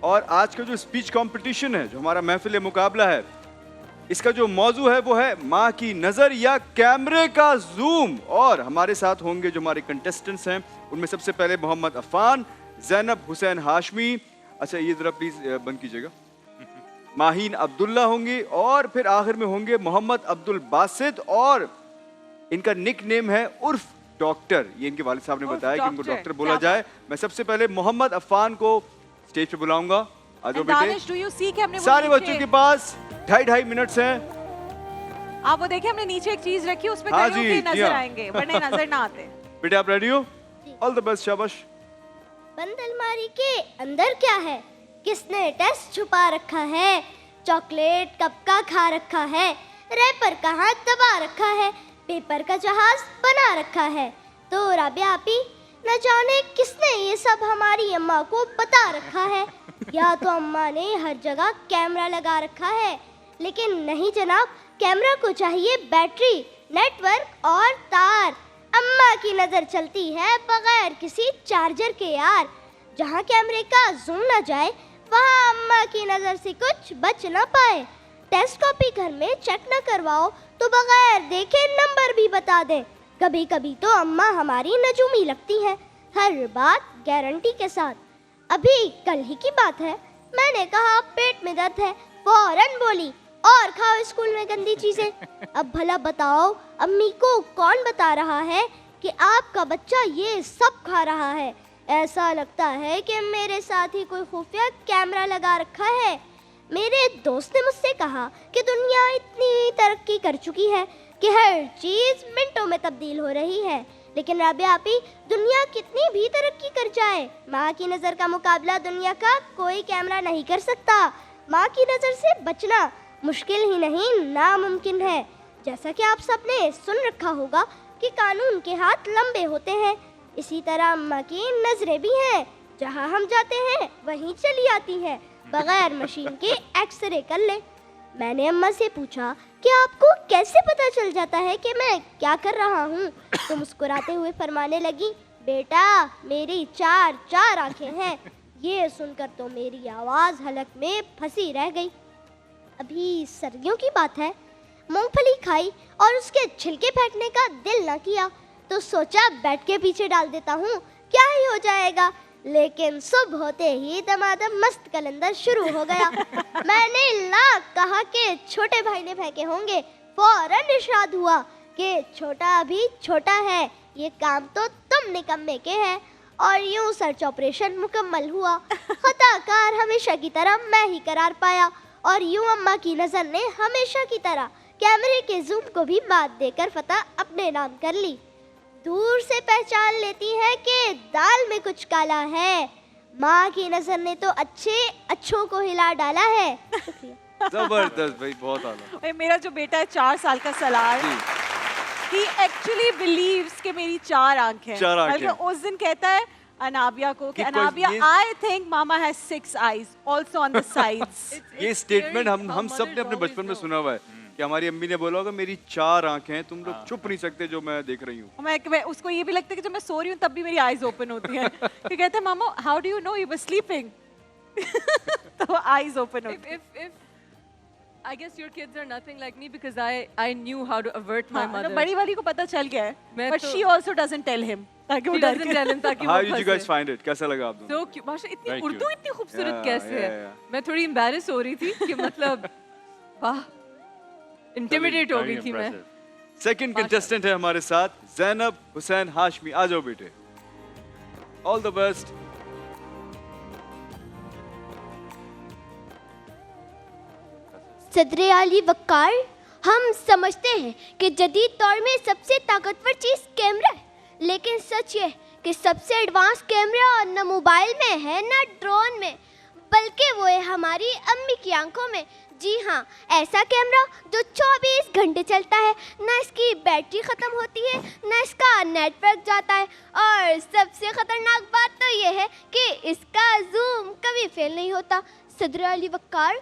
और आज का जो स्पीच कंपटीशन है, जो हमारा महफिल मुकाबला है, इसका जो मौजू है वो है माँ की नजर या कैमरे का जूम। और हमारे साथ होंगे जो हमारे कंटेस्टेंट्स हैं, उनमें सबसे पहले मोहम्मद अफान, ज़ैनब हुसैन हाशमी, अच्छा ये जरा प्लीज बंद कीजिएगा, माहीन अब्दुल्ला होंगे, और फिर आखिर में होंगे मोहम्मद अब्दुल बासित, और इनका निक नेम है उर्फ डॉक्टर। ये इनके वालिद साहब ने बताया कि इनको डॉक्टर बोला जाए। मैं सबसे पहले मोहम्मद अफान को स्टेज पे बुलाऊंगा। आ जाओ बेटे। सारे बच्चों के पास 2.5 मिनट्स हैं। आप वो देखिए हमने नीचे एक चीज रखी, उसमें हाँ खड़े होके नजर आएंगे, वरना नजर ना आते। बेटे आप रेडी हो? ऑल द बेस्ट, शाबाश। बंद अलमारी के अंदर क्या है? किसने टेस्ट छुपा रखा है? चॉकलेट कब का खा रखा है? रैपर कहाँ दबा रखा है? पेपर का जहाज बना रखा है। तो राबिया आपी, न जाने किसने ये सब हमारी अम्मा को बता रखा है। या तो अम्मा ने हर जगह कैमरा लगा रखा है, लेकिन नहीं जनाब, कैमरा को चाहिए बैटरी, नेटवर्क और तार। अम्मा की नजर चलती है बगैर किसी चार्जर के यार। जहाँ कैमरे का जूम न जाए, वहाँ अम्मा की नजर से कुछ बच न पाए। टेस्ट कॉपी घर में चेक न करवाओ तो बगैर देखे नंबर भी बता दे। कभी कभी तो अम्मा हमारी नजूमी लगती है, हर बात गारंटी के साथ। अभी कल ही की बात है, मैंने कहा पेट में दर्द है, फौरन बोली और खाओ स्कूल में गंदी चीजें। अब भला बताओ, अम्मी को कौन बता रहा है कि आपका बच्चा ये सब खा रहा है? ऐसा लगता है कि मेरे साथ ही कोई खुफिया कैमरा लगा रखा है। मेरे दोस्त ने मुझसे कहा कि दुनिया इतनी तरक्की कर चुकी है कि हर चीज मिनटों में तब्दील हो रही है। लेकिन राबिया आपी, दुनिया कितनी भी तरक्की कर जाए, माँ की नज़र का मुकाबला दुनिया का कोई कैमरा नहीं कर सकता। माँ की नज़र से बचना मुश्किल ही नहीं, नामुमकिन है। जैसा कि आप सबने सुन रखा होगा कि कानून के हाथ लंबे होते हैं, इसी तरह अम्मा की नजरें भी हैं। जहाँ हम जाते हैं वहीं चली आती हैं, बगैर मशीन के एक्सरे कर ले। मैंने अम्मा से पूछा कि आपको कैसे पता चल जाता है कि मैं क्या कर रहा हूँ? तो मुस्कुराते हुए फरमाने लगी, बेटा मेरी चार आंखें हैं। ये सुनकर तो मेरी आवाज़ हलक में फंसी रह गई। अभी सर्दियों की बात है, मूंगफली खाई और उसके छिलके फेंकने का दिल ना किया, तो सोचा बेड के पीछे डाल देता हूँ, क्या ही हो जाएगा। लेकिन सुबह होते ही दमादम मस्त कलंदर शुरू हो गया। मैंने लाख कहा कि छोटे भाई ने फेंके होंगे, फौरन इरशाद हुआ कि छोटा अभी छोटा है, ये काम तो तुम निकम्मे के हैं। और यूं सर्च ऑपरेशन मुकम्मल हुआ। खताकार हमेशा की तरह मैं ही करार पाया, और यूं अम्मा की नज़र ने हमेशा की तरह कैमरे के जूम को भी बात देकर फतह अपने नाम कर ली। दूर से पहचान लेती है कि दाल में कुछ काला है। माँ की नजर ने तो अच्छों को हिला डाला है। जबरदस्त भाई, बहुत आला। मेरा जो बेटा है 4 साल का सलार, he actually believes कि मेरी 4 आंखें हैं। बल्कि उस दिन कहता है अनाबिया को कि Anabia, I think Mama has 6 eyes also on the sides। ये स्टेटमेंट हम सब ने अपने बचपन में सुना हुआ है कि हमारी अम्मी ने बोला होगा मेरी 4 आंखें हैं, तुम लोग छुप नहीं सकते जो मैं देख रही हूँ। मैं उसको ये भी लगता है कि जब मैं सो रही हूँ तब भी मेरी आईज ओपन होती हैं। फिर कहता है मामा how do you know you were sleeping? तो आईज ओपन होती हैं। I guess your kids are nothing like me because I knew how to avert my mother। बड़ी वाली को पता चल गया है, but she also doesn't tell him ताकि वो डर के। How did you guys find it? कैसा लगा आप दोनों? So cute। माशा इतनी उर्दू इतनी खूबसूरत कैसे है? मैं थोड़ी embarrass हो रही थी कि मतलब वाह, इंटिमिडेट हो गई थी मैं। सेकंड कंटेस्टेंट है हमारे साथ ज़ैनब हुसैन हाशमी। आ जाओ बेटे, ऑल द बेस्ट। सदर आली वक़ार, हम समझते हैं कि जदीद दौर में सबसे ताकतवर चीज़ कैमरा है, लेकिन सच ये कि सबसे एडवांस कैमरा न मोबाइल में है न ड्रोन में, बल्कि वो है हमारी अम्मी की आंखों में। जी हाँ, ऐसा कैमरा जो 24 घंटे चलता है, ना इसकी बैटरी ख़त्म होती है ना इसका नेटवर्क जाता है, और सबसे ख़तरनाक बात तो ये है कि इसका जूम कभी फेल नहीं होता। सदर अली वक़ार,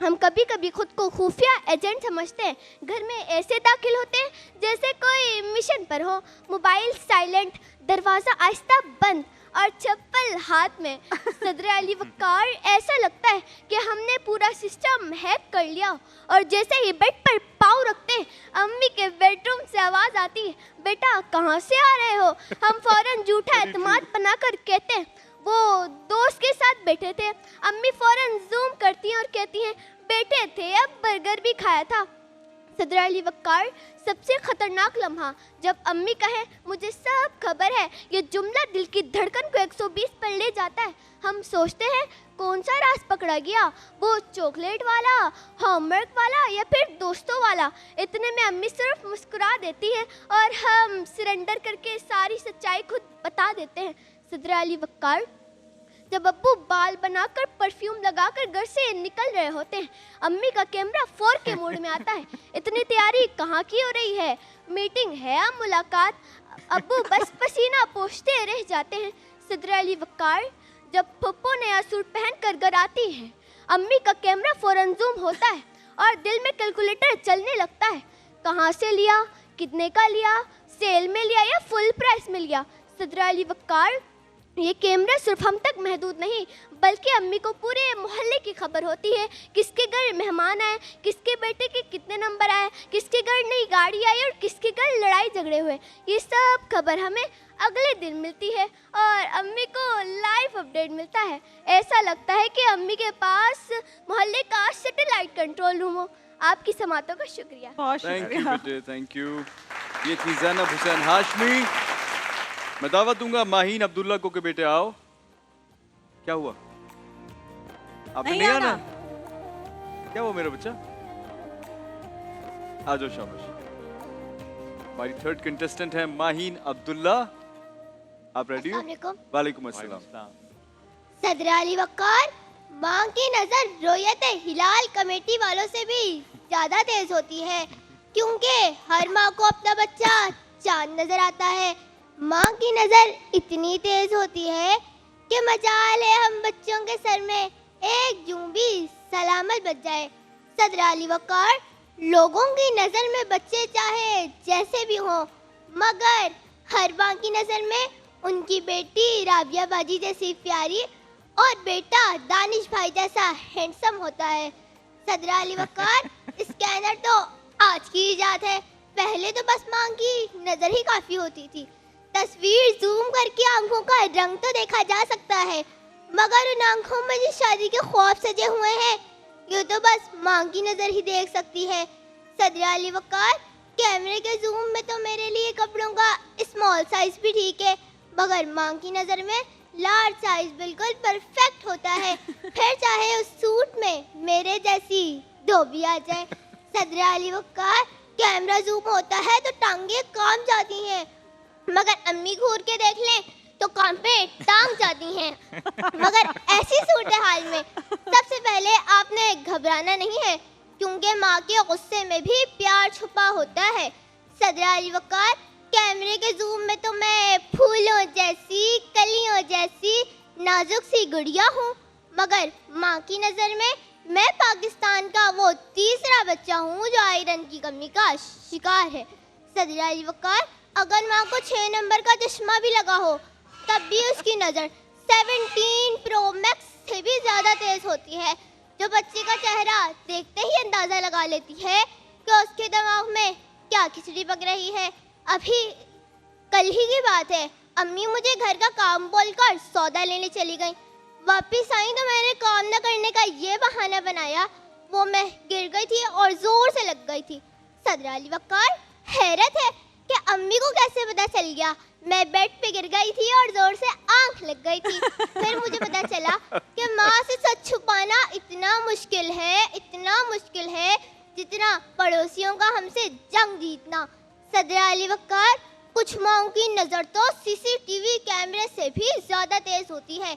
हम कभी कभी खुद को खुफिया एजेंट समझते हैं। घर में ऐसे दाखिल होते हैं जैसे कोई मिशन पर हो। मोबाइल साइलेंट, दरवाज़ा आहिस्ता बंद और चप्पल हाथ में। सदर अली वक़ार, ऐसा लगता है कि हमने पूरा सिस्टम हैक कर लिया। और जैसे ही बेड पर पाँव रखते अम्मी के बेडरूम से आवाज़ आती है, बेटा कहाँ से आ रहे हो? हम फौरन झूठा एतमाद बनाकर कहते हैं वो दोस्त के साथ बैठे थे। अम्मी फौरन जूम करती हैं और कहती हैं बैठे थे, अब बर्गर भी खाया था। सदर अली वक़ार, सबसे खतरनाक लम्हा जब अम्मी कहे मुझे सब खबर है, ये जुमला दिल की धड़कन को 120 पर ले जाता है। हम सोचते हैं कौन सा राज पकड़ा गया, वो चॉकलेट वाला, होमवर्क वाला या फिर दोस्तों वाला। इतने में अम्मी सिर्फ मुस्कुरा देती हैं और हम सरेंडर करके सारी सच्चाई खुद बता देते हैं। सदर अली वक़ार, जब अब्बू बाल बनाकर परफ्यूम लगाकर घर से निकल रहे होते हैं, अम्मी का कैमरा 4K मोड में आता है। इतनी तैयारी कहाँ की हो रही है? मीटिंग है या मुलाकात? अब्बू बस पसीना पोंछते रह जाते हैं। सदर अली वक़ार, जब पप्पू नया सूट पहनकर घर आती है, अम्मी का कैमरा फौरन जूम होता है और दिल में कैलकुलेटर चलने लगता है। कहाँ से लिया, कितने का लिया, सेल में लिया या फुल प्राइस में लिया? सदर अली वक़ार, ये कैमरा सिर्फ हम तक महदूद नहीं, बल्कि अम्मी को पूरे मोहल्ले की खबर होती है। किसके घर मेहमान आए, किसके बेटे के कितने नंबर आए, किसके घर नई गाड़ी आई और किसके घर लड़ाई झगड़े हुए। ये सब खबर हमें अगले दिन मिलती है और अम्मी को लाइव अपडेट मिलता है। ऐसा लगता है कि अम्मी के पास मोहल्ले का सैटेलाइट कंट्रोल रूम हो। आपकी समातों का शुक्रिया। बहुत थैंक यू शुक्रिया। बेटे, थैंक यू। ये थी ज़ैनब हुसैन हाशमी। मैं दावत दूंगा माहीन अब्दुल्ला को कि बेटे आओ। क्या हुआ? आपने नहीं नहीं आना? आना। क्या हुआ मेरा बच्चा? आ जाओ, शाबाश। हमारी थर्ड कंटेस्टेंट है माहीन अब्दुल्ला। आप रेडी हो? अस्सलाम वालेकुम। वालेकुम अस्सलाम। सदर अली वक़ार, माँ की नज़र रोयत हिलाल कमेटी वालों से भी ज़्यादा तेज होती है, क्योंकि हर माँ को अपना बच्चा चांद नजर आता है। माँ की नज़र इतनी तेज होती है कि मजाल है हम बच्चों के सर में एक जूं भी सलामत बच जाए। सदर अली वक़ार, लोगों की नज़र में बच्चे चाहे जैसे भी हों, मगर हर माँ की नज़र में उनकी बेटी राबिया बाजी जैसी प्यारी और बेटा दानिश भाई जैसा हैंडसम होता है। सदर अली वक़ार, स्कैनर तो आज की इजाद है, पहले तो बस माँ की नज़र ही काफ़ी होती थी। तस्वीर जूम करके आंखों का रंग तो देखा जा सकता है, मगर उन आंखों में जिस शादी के ख्वाब सजे हुए हैं, ये तो बस माँ की नज़र ही देख सकती है। सदर अली वक़ार, कैमरे के जूम में तो मेरे लिए कपड़ों का स्मॉल साइज भी ठीक है, मगर माँ की नज़र में लार्ज साइज बिल्कुल परफेक्ट होता है। फिर चाहे उस सूट में मेरे जैसी धोबी आ जाए। सदर अली वक़ार, कैमरा जूम होता है तो टांगे काम जाती हैं, मगर अम्मी घूर के देख लें तो काम पे टांग जाती हैं। मगर ऐसी सूरत हाल में सबसे पहले आपने घबराना नहीं है, क्योंकि माँ के गुस्से में भी प्यार छुपा होता है। सदर अली वक़ार, कैमरे के जूम में तो मैं फूलों जैसी, कलियों जैसी नाजुक सी गुड़िया हूँ, मगर माँ की नज़र में मैं पाकिस्तान का वो तीसरा बच्चा हूँ जो आयरन की कमी का शिकार है। सदर अली वक़ार, अगर माँ को 6 नंबर का चश्मा भी लगा हो, तब भी उसकी नज़र 17 प्रो मैक्स से भी ज़्यादा तेज होती है, जो बच्चे का चेहरा देखते ही अंदाज़ा लगा लेती है कि उसके दिमाग में क्या खिचड़ी पक रही है। अभी कल ही की बात है, अम्मी मुझे घर का काम बोलकर सौदा लेने चली गई। वापस आई तो मैंने काम न करने का ये बहाना बनाया, वो मैं गिर गई थी और ज़ोर से लग गई थी। सदर अली वक़ार, हैरत है कि अम्मी को कैसे पता चल गया मैं बेड पे गिर गई थी और जोर से आंख लग गई थी। फिर मुझे पता चला कि माँ से सच छुपाना इतना मुश्किल है जितना पड़ोसियों का हमसे जंग जीतना। सदर अली वक़ार, कुछ माँओं की नज़र तो सीसीटीवी कैमरे से भी ज़्यादा तेज होती है।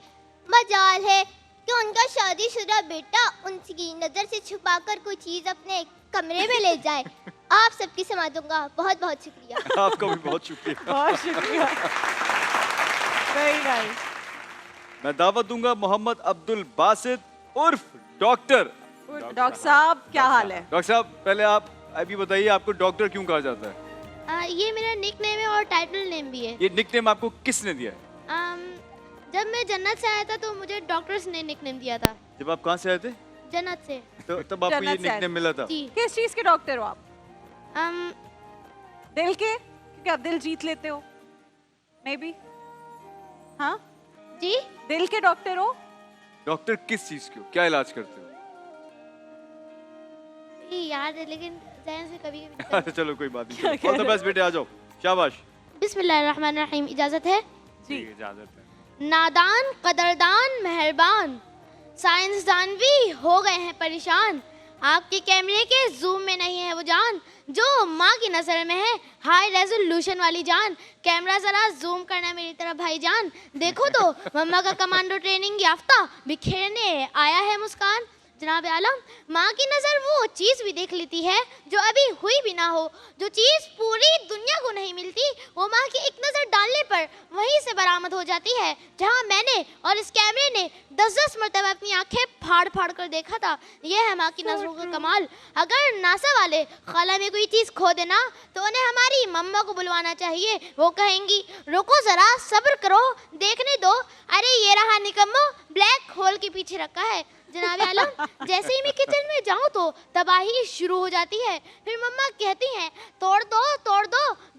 मजाल है कि उनका शादीशुदा बेटा उनकी नज़र से छुपाकर कोई चीज़ अपने कमरे में ले जाए। आप सबकी समातों का बहुत बहुत शुक्रिया। आपका भी बहुत शुक्रिया। बहुत शुक्रिया। Very nice. मैं दावत दूंगा मोहम्मद अब्दुल बासित उर्फ डॉक्टर। डॉक्टर साहब, क्या हाल है? डॉक्टर साहब, पहले आप अभी बताइए आपको डॉक्टर क्यों कहा जाता है? ये मेरा निक नेम है और टाइटल नेम भी है। ये निकनेम आपको किसने दिया है? जब मैं जन्नत से आया था तो मुझे डॉक्टर्स ने निकनेम दिया था। जब आप कहाँ से आए थे? जन्नत से। तो तब आपको ये जन्नत से आए निकनेम मिला था? जी। किस चीज के डॉक्टर हो आप? um, दिल के, क्योंकि आप दिल जीत लेते हो मे बी। हाँ जी दिल के डॉक्टर हो। डॉक्टर किस चीज के हो, क्या इलाज करते हो? ये याद है लेकिन ज़हन से कभी कभी चलो कोई बात नहीं, ऑल द बेस्ट बेटे, आ जाओ, शाबाश। बिस्मिल्लाहिर्रहमानिर्रहीम। इजाज़त है? जी इजाजत है। नादान कदरदान मेहरबान साइंसदान भी हो गए हैं परेशान। आपके कैमरे के जूम में नहीं है वो जान जो माँ की नज़र में है हाई रेजोल्यूशन वाली जान। कैमरा ज़रा जूम करना मेरी तरफ भाईजान। देखो तो मम्मा का कमांडो ट्रेनिंग याफ्ता बिखेरने आया है मुस्कान। जनाब आलम, माँ की नज़र वो चीज़ भी देख लेती है जो अभी हुई भी ना हो। जो चीज़ पूरी दुनिया को नहीं मिलती वो माँ की एक नज़र डालने पर वहीं से बरामद हो जाती है। जहाँ मैंने और इस कैमरे ने 10-10 मरतबा अपनी आंखें फाड़ फाड़ कर देखा था। ये है माँ की नज़रों का कमाल। अगर नासा वाले खाला में कोई चीज़ खो देना तो उन्हें हमारी मम्मा को बुलवाना चाहिए। वो कहेंगी रुको ज़रा सब्र करो देखने दो, अरे ये रहा निकम्मो ब्लैक होल के पीछे रखा है। जनाब आलम, जैसे ही मैं किचन में जाऊं तो तबाही शुरू हो जाती है। फिर मम्मा कहती हैं तोड़ दो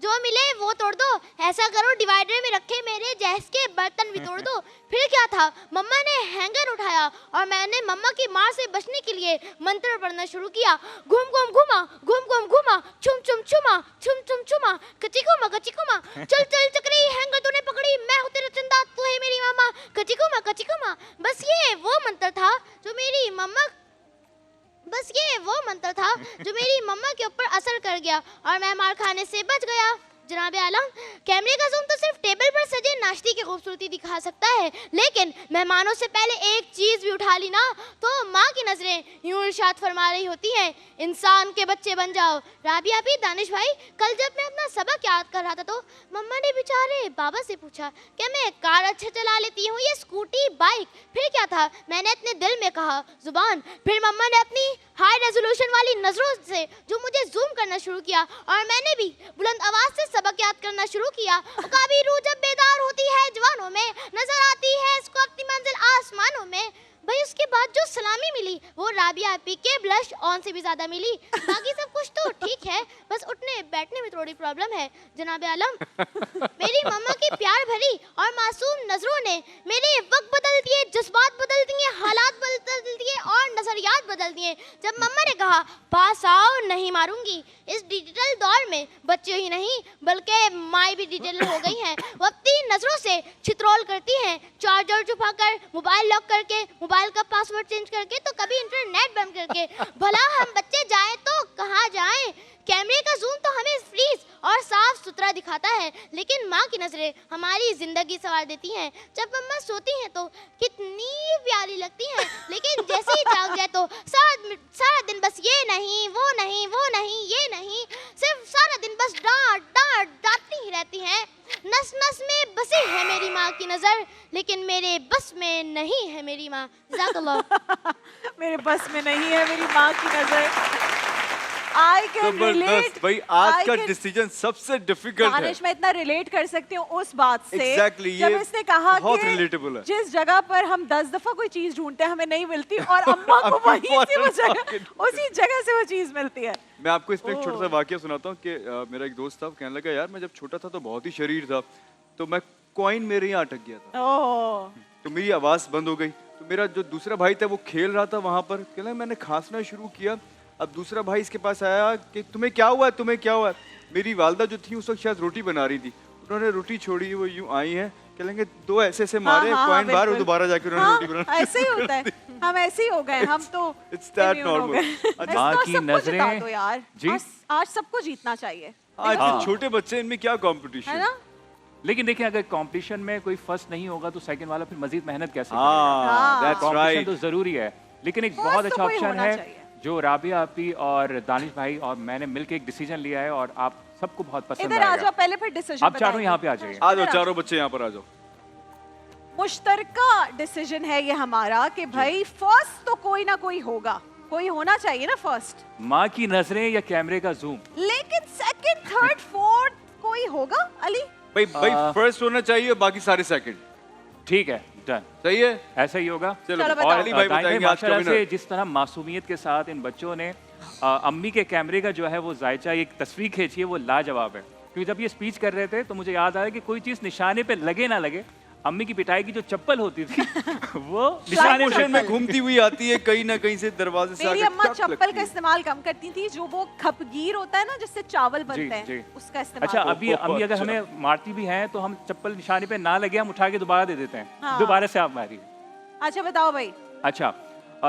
जो मिले वो तोड़ दो। ऐसा करो डिवाइडर में रखे मेरे गैस के बर्तन भी तोड़ दो। फिर क्या था, मम्मा ने हैंगर उठाया और मैंने मम्मा की मार से बचने के लिए मंत्र पढ़ना शुरू किया। घूम घूम घुमा घूम घूम घुमा छुम छुम छुमा छुम छुम छुमा कची कुमा चल चल चक्री हैंगर तूने पकड़ी मैं हूँ तेरा चंदा तू है मेरी मामा कची कुमा। बस ये वो मंत्र था जो मेरी मम्मा के ऊपर असर कर गया और मैं मार खाने से बच गया। जनाब आलम, कैमरे का जूम तो सिर्फ टेबल पर सजे नाश्ते की खूबसूरती दिखा सकता है, लेकिन मेहमानों से पहले एक चीज़ भी उठा ली ना तो माँ की नज़रें यूं इरशाद फरमा रही होती हैं, इंसान के बच्चे बन जाओ। राबिया भी दानिश भाई, कल जब मैं अपना सबक याद कर रहा था तो मम्मा ने बेचारे बाबा से पूछा क्या मैं कार अच्छा चला लेती हूँ या स्कूटी बाइक। फिर क्या था, मैंने अपने दिल में कहा जुबान। फिर मम्मा ने अपनी हाई रेजोल्यूशन वाली नज़रों से जो मुझे जूम करना शुरू किया और मैंने भी बुलंद आवाज़ से सबक याद करना शुरू किया। काबी रूह जब बेदार होती है जवानों में नजर आती है इसको अपनी मंजिल आसमानों में। भाई उसके बाद जो सलामी मिली वो राबिया आपी के ब्लश ऑन से भी ज्यादा मिली। बाकी सब कुछ तो ठीक है, बस उठने बैठने में थोड़ी प्रॉब्लम है। जनाब आलम, मेरी मम्मा की प्यार भरी और मासूम नजरों ने मेरे वक्त बदल दिए, जज्बात बदल दिए, हालात बदल दिए और नजरियात बदल दिए। जब मम्मा ने कहा पास आओ नहीं मारूंगी। इस डिजिटल दौर में बच्चे ही नहीं बल्कि माएँ भी डिजिटल हो गई हैं। वो अपनी नजरों से छित्रोल करती हैं, चार्जर छुपाकर, मोबाइल लॉक करके, मोबाइल का पासवर्ड चेंज करके तो कभी इंटरनेट बंद करके। भला हम बच्चे जाएं तो कहाँ जाएं? कैमरे का जूम तो हमें फ्रीज और साफ सुथरा दिखाता है, लेकिन माँ की नजरें हमारी जिंदगी संवार देती हैं। जब मम्मा सोती हैं तो कितनी प्यारी लगती हैं, लेकिन जैसे ही जाग जाए तो सारा दिन बस ये नहीं वो नहीं वो नहीं ये नहीं, सिर्फ सारा दिन बस डांटती ही रहती हैं। नस नस में बसी है मेरी माँ की नजर, लेकिन मेरे बस में नहीं है मेरी माँ। जज़ाकल्लाह। मेरे बस में नहीं है मेरी माँ की नजर। I can relate. भाई आज का डिसीजन सबसे डिफिकल्ट है। दानिश, मैं इतना रिलेट कर सकती हूँ उस बात से। Exactly, जब ये इसने कहा बहुत कि relatable है। जिस जगह पर हम 10 दफा कोई चीज ढूंढते हैं हमें नहीं मिलती और अम्मा को वहीं से वो जगह उसी जगह से वो चीज मिलती है। मैं आपको इसमें एक छोटा सा वाकया सुनाता हूँ कि मेरा एक दोस्त था, कहने लगा यार मैं जब छोटा था तो बहुत ही शरीर था, तो मैं कॉइन मेरे यहाँ अटक गया था, तो मेरी आवाज़ बंद हो गई। तो मेरा जो दूसरा भाई था वो खेल रहा था वहाँ पर, कहना मैंने खांसना शुरू किया। अब दूसरा भाई इसके पास आया कि तुम्हें क्या हुआ है, तुम्हें क्या हुआ है? मेरी वालदा जो थी उस वक्त शायद रोटी बना रही थी, उन्होंने रोटी छोड़ी, वो यूं आई हैं, कहेंगे दो ऐसे मारे, कॉइन बाहर, वो दोबारा जाके उन्होंने रोटी बनाना। ऐसे ही होता है, हम ऐसे ही हो गए, हम तो इट्स दैट नॉर्मल। माँ की नजरें यार जी, आज सबको जीतना चाहिए। आज छोटे बच्चे, इनमें क्या कंपटीशन है ना? लेकिन देखिए अगर कंपटीशन में कोई फर्स्ट नहीं होगा तो सेकंड वाला फिर मजीद मेहनत कैसे करेगा? कंपटीशन तो जरूरी है, लेकिन एक बहुत अच्छा ऑप्शन है जो राबिया आपी और दानिश भाई और मैंने मिलकर एक डिसीजन लिया है और आप सबको बहुत पसंद आएगा। इधर आ जाओ, पहले फिर डिसीजन आप चारों यहाँ पे आ जाइए। आ जाओ चारों बच्चे यहाँ पर आ जाओ। मुश्तरका डिसीजन है ये हमारा कि भाई फर्स्ट तो कोई ना कोई होगा, कोई होना चाहिए ना फर्स्ट। माँ की नजरें या कैमरे का जूम? लेकिन सेकंड, थर्ड, फोर्थ कोई होगा। अली भाई फर्स्ट होना चाहिए, बाकी सारे सेकंड। ठीक है, डन, सही है। ऐसा ही होगा। चलो चलो बताओ। और अली भाई दानिश बताएंगे आज का माशाल्लाह से विनर। जिस तरह मासूमियत के साथ इन बच्चों ने अम्मी के कैमरे का जो है वो जायचा एक तस्वीर खींची है, वो लाजवाब है। क्योंकि जब ये स्पीच कर रहे थे तो मुझे याद आया कि कोई चीज़ निशाने पे लगे ना लगे, अम्मी की पिटाई की जो चप्पल होती थी वो निशाने मोशन में घूमती हुई आती है कहीं ना कहीं से दरवाजे से मेरी आकर अम्मा टक चप्पल लगती का है। इस्तेमाल कम करती थी, जो वो खपगीर होता है ना जिससे चावल बनते हैं, जी। उसका इस्तेमाल। अच्छा, अभी ओहो, अम्मी अगर अच्छा। हमें मारती भी हैं तो हम चप्पल निशाने पे ना लगे, हम उठा के दोबारा दे देते हैं, हाँ। दोबारा से आप मारिए। अच्छा बताओ भाई। अच्छा,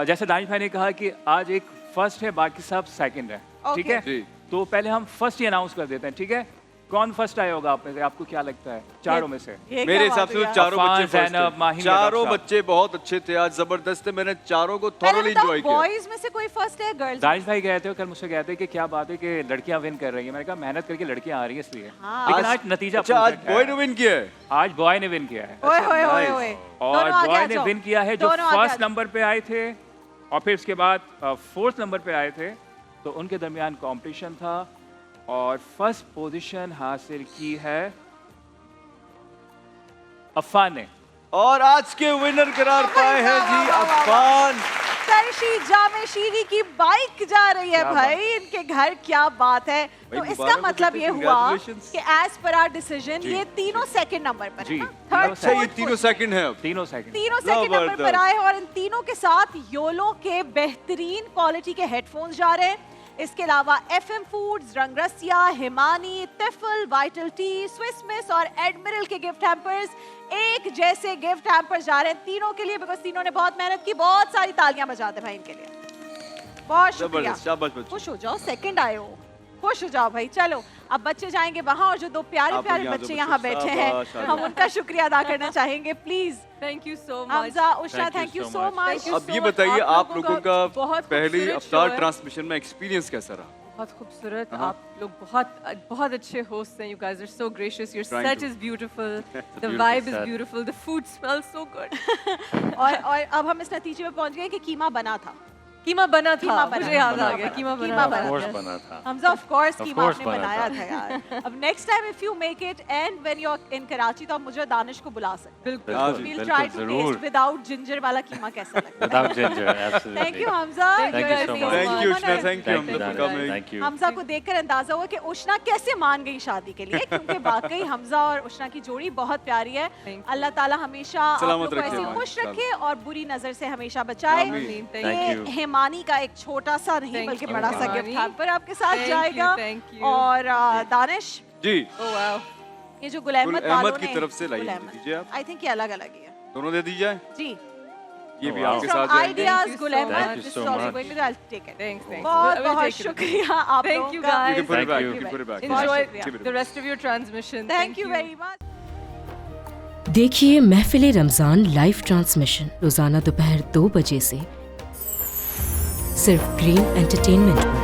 जैसे दानिश भाई ने कहा कि आज एक फर्स्ट है, बाकी सब सेकंड है, ठीक है? जी। तो पहले हम फर्स्ट ही अनाउंस कर देते हैं, ठीक है? कौन फर्स्ट आया होगा आप में से, आपको क्या लगता है चारों में से? ये मेरे क्या हिसाब बात से हुई तो यार? चारों अफान, बच्चे first ज़ैनब, थे। माही, चारों नदाब साहब। बच्चे बहुत अच्छे थे आज, जबरदस्त थे। मैंने चारों को पहले थॉरली बताओ, एंजॉय किया। बॉयज में से कोई फर्स्ट है, गर्ल्स? दानिश भाई गए थे कल, मुझसे कहते कि क्या बात है कि लड़कियां विन कर रही हैं। मैंने कहा मेहनत करके लड़कियां आ रही हैं इसलिए, लेकिन आज नतीजा अच्छा, आज perfect है। बॉय ने विन किया है। आज बॉय ने विन किया है ओए ओए ओए nice। ओए। और दोनों आगे बॉय आ ने जाओ। विन किया है जो दोनों आगे आ फर्स्ट जाओ। नंबर पे आए थे और फिर उसके बाद फोर्थ नंबर पे आए थे, तो उनके दरमियान कंपटीशन था और फर्स्ट पोजीशन हासिल की है अफान ने। और आज के विनर करार पाए हैं जी अफान। सरशी जामे शीरी की बाइक जा रही है क्या भाई इनके घर, क्या बात है। तो भाई, इसका मुबारक हो मतलब बेटे, ये हुआ congratulations। कि एज पर आवर डिसीजन ये तीनों सेकंड नंबर पर जी, है ना? तीनों थर्ड, अच्छा, ये फोर्थ, तीनों सेकंड है अब। तीनों सेकंड। तीनों सेकंड नंबर पर जबरदस्त। आए और इन तीनों के साथ योलो के बेहतरीन क्वालिटी के हेडफोन्स जा रहे हैं। इसके अलावा FM फूड्स, रंगरसिया, हिमानी, तिफल, वाइटल टी, स्विस मिस और एडमिरल के गिफ्ट हैम्पर्स, एक जैसे गिफ्ट हैम्पर्स जा रहे हैं तीनों के लिए, बिकॉज तीनों ने बहुत मेहनत की। बहुत सारी तालियां बजाते भाई इनके लिए, बहुत शुक्रिया। जबरदस्त, शाबाश बच्चों। खुश हो जाओ, सेकंड आए हो, खुश हो जाओ भाई। चलो अब बच्चे जाएंगे वहां और जो दो प्यारे आप प्यारे यहाँ दो बच्चे बच्चे, यहाँ बैठे हैं, शाबाश, शाबाश। हम उनका शुक्रिया अदा करना चाहेंगे। Please thank you so much. Hamza, Usha, Thank you thank you so so much. Much. Thank you अब so ये much। बताइए आप आप लोगों लोगों का का बहुत पहली खूबसूरत अवतार show है। ट्रांसमिशन में एक्सपीरियंस कैसा रहा? बहुत खूबसूरत, हाँ। आप लोग बहुत अच्छे होस्ट हैं। You guys are so gracious. Your Trying set to. is beautiful. The beautiful vibe is set. beautiful. The food smells so good. और अब हम इस नतीजे में पहुंच गए कि कीमा बना था। कीमा बना था, कीमा बना मुझे याद था। आ गया। कीमा कीमा बना बना था। बना था। Hamza of course Of keema course आपने बना बनाया था। था यार। अब next time if you make it and when you are in Karachi तो आप मुझे दानिश को बुला सकते बिल्कुल। हाँ जी, हैं। We'll बिल्कुल, try to जरूर। taste without ginger वाला कीमा कैसा लगता है। Without ginger, absolutely. Thank you Hamza. Thank you Thank you so much. Thank you Ushana, thank you Thank you, Hamza Danish. for coming। Thank you. Hamza को देखकर अंदाजा हुआ कि उष्णा कैसे मान गई शादी के लिए, क्योंकि वाकई हमजा और उष्णा की जोड़ी बहुत प्यारी है। Thank you. अल्लाह ताला हमेशा आप सलामत लोग को रखे ऐसे हमारे खुश साथ। रखे और बुरी नजर से हमेशा बचाए। आमीन। Thank ये you. हिमानी का एक छोटा सा नहीं Thank बल्कि you, बड़ा सा हिमानी। गिफ्ट हैम्पर आपके साथ Thank you, जाएगा। thank you. और दानिश, जी, Oh wow. ये जो गुल अहमद गुल अहमद वालों की ने, तरफ से लाइए, गुल अहमद। दीजिए आप। आई थिंक ये अलग अलग ही है दोनों दे दीजिए। जी। ये भी Oh, wow. आपके From साथ जाएंगे। ideas, Thank you गुल so Ahmad, much. this Thank is you also so going to, I'll take it. Thanks. बहुत I will बहुत take it. शुक्रिया आप Thank लोगों you, का। guys. You can put it Thank back, you. you can put it back. Enjoy Keep it the back. rest of your transmission. Thank you very much. देखिए महफिल Ramzan live transmission रोज़ाना दोपहर 2 बजे से सिर्फ ग्रीन एंटरटेनमेंट पर।